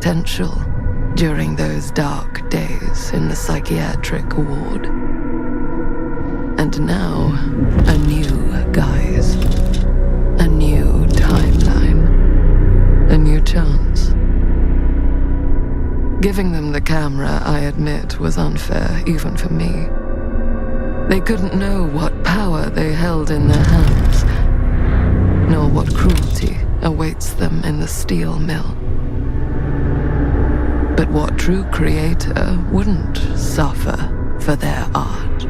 potential during those dark days in the psychiatric ward. And now, a new guise, a new timeline, a new chance. Giving them the camera, I admit, was unfair even for me. They couldn't know what power they held in their hands, nor what cruelty awaits them in the steel mill. But what true creator wouldn't suffer for their art?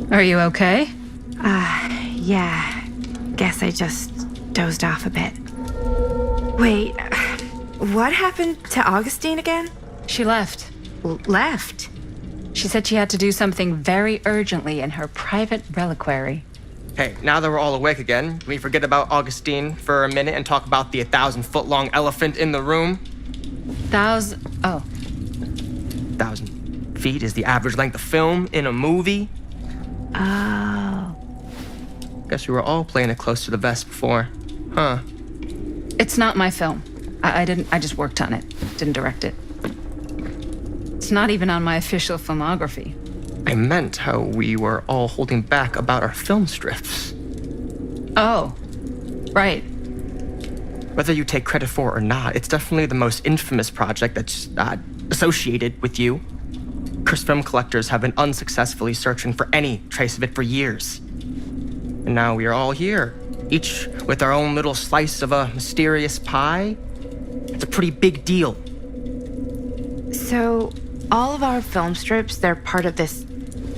Are you okay? Yeah. Guess I just dozed off a bit. Wait, what happened to Augustine again? She left. Left? She said she had to do something very urgently in her private reliquary. Hey, now that we're all awake again, can we forget about Augustine for a minute and talk about the 1,000-foot-long elephant in the room? 1,000 feet is the average length of film in a movie. Oh. Guess we were all playing it close to the vest before, huh? It's not my film. I just worked on it. Didn't direct it. It's not even on my official filmography. I meant how we were all holding back about our film strips. Oh, right. Whether you take credit for it or not, it's definitely the most infamous project that's associated with you. Cursed film collectors have been unsuccessfully searching for any trace of it for years. And now we are all here, each with our own little slice of a mysterious pie. It's a pretty big deal. So, all of our film strips, they're part of this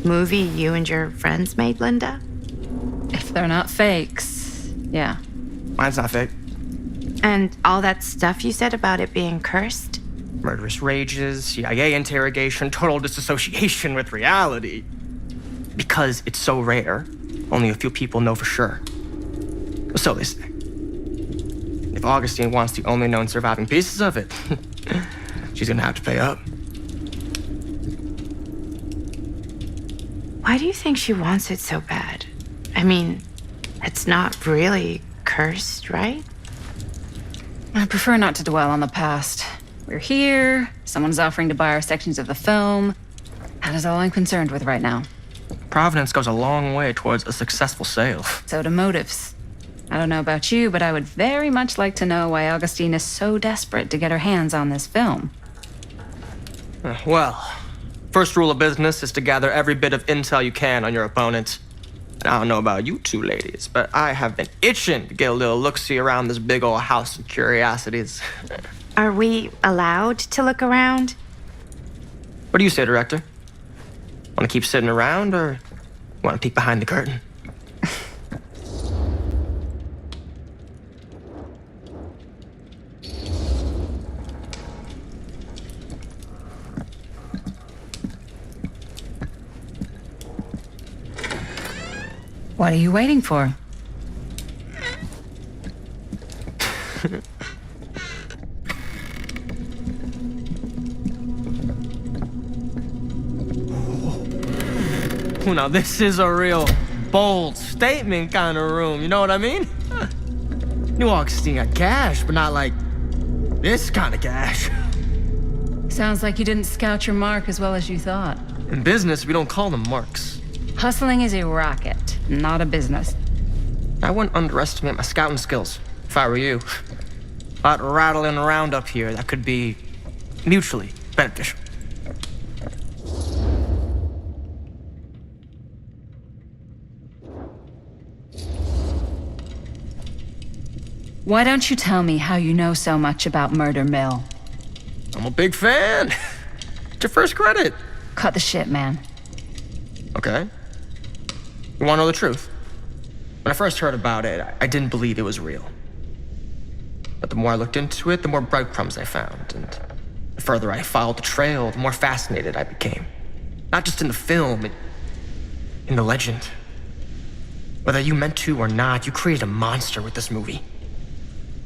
movie you and your friends made, Linda? If they're not fakes, yeah. Mine's not fake. And all that stuff you said about it being cursed? Murderous rages, CIA interrogation, total disassociation with reality. Because it's so rare, only a few people know for sure. So they say. If Augustine wants the only known surviving pieces of it, she's gonna have to pay up. Why do you think she wants it so bad? I mean, it's not really cursed, right? I prefer not to dwell on the past. We're here, someone's offering to buy our sections of the film. That is all I'm concerned with right now. Providence goes a long way towards a successful sale. So do motives. I don't know about you, but I would very much like to know why Augustine is so desperate to get her hands on this film. Well, first rule of business is to gather every bit of intel you can on your opponent. And I don't know about you two ladies, but I have been itching to get a little look-see around this big old house of curiosities. Are we allowed to look around? What do you say, director? Want to keep sitting around, or want to peek behind the curtain? What are you waiting for? Now this is a real bold statement kind of room, you know what I mean? New Augustine got cash, but not like this kind of cash. Sounds like you didn't scout your mark as well as you thought. In business, we don't call them marks. Hustling is a racket, not a business. I wouldn't underestimate my scouting skills, if I were you. A lot rattling around up here that could be mutually beneficial. Why don't you tell me how you know so much about Murder Mill? I'm a big fan. It's your first credit. Cut the shit, man. Okay. You wanna know the truth? When I first heard about it, I didn't believe it was real. But the more I looked into it, the more breadcrumbs I found, and the further I followed the trail, the more fascinated I became. Not just in the film, in the legend. Whether you meant to or not, you created a monster with this movie.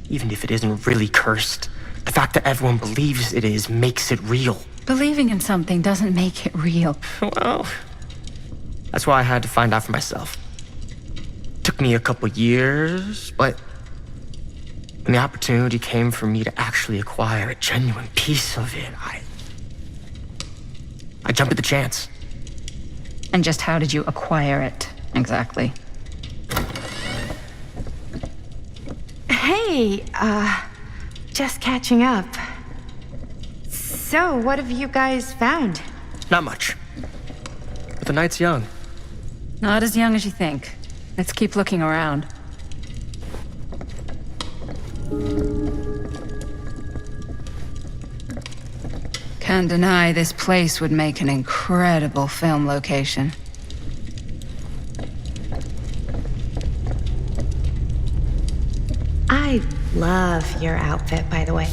Even if it isn't really cursed, the fact that everyone believes it is makes it real. Believing in something doesn't make it real. Well, that's why I had to find out for myself. Took me a couple years, but when the opportunity came for me to actually acquire a genuine piece of it, I jumped at the chance. And just how did you acquire it, exactly? Hey, just catching up. So, what have you guys found? Not much. But the night's young. Not as young as you think. Let's keep looking around. Can't deny this place would make an incredible film location. I love your outfit, by the way.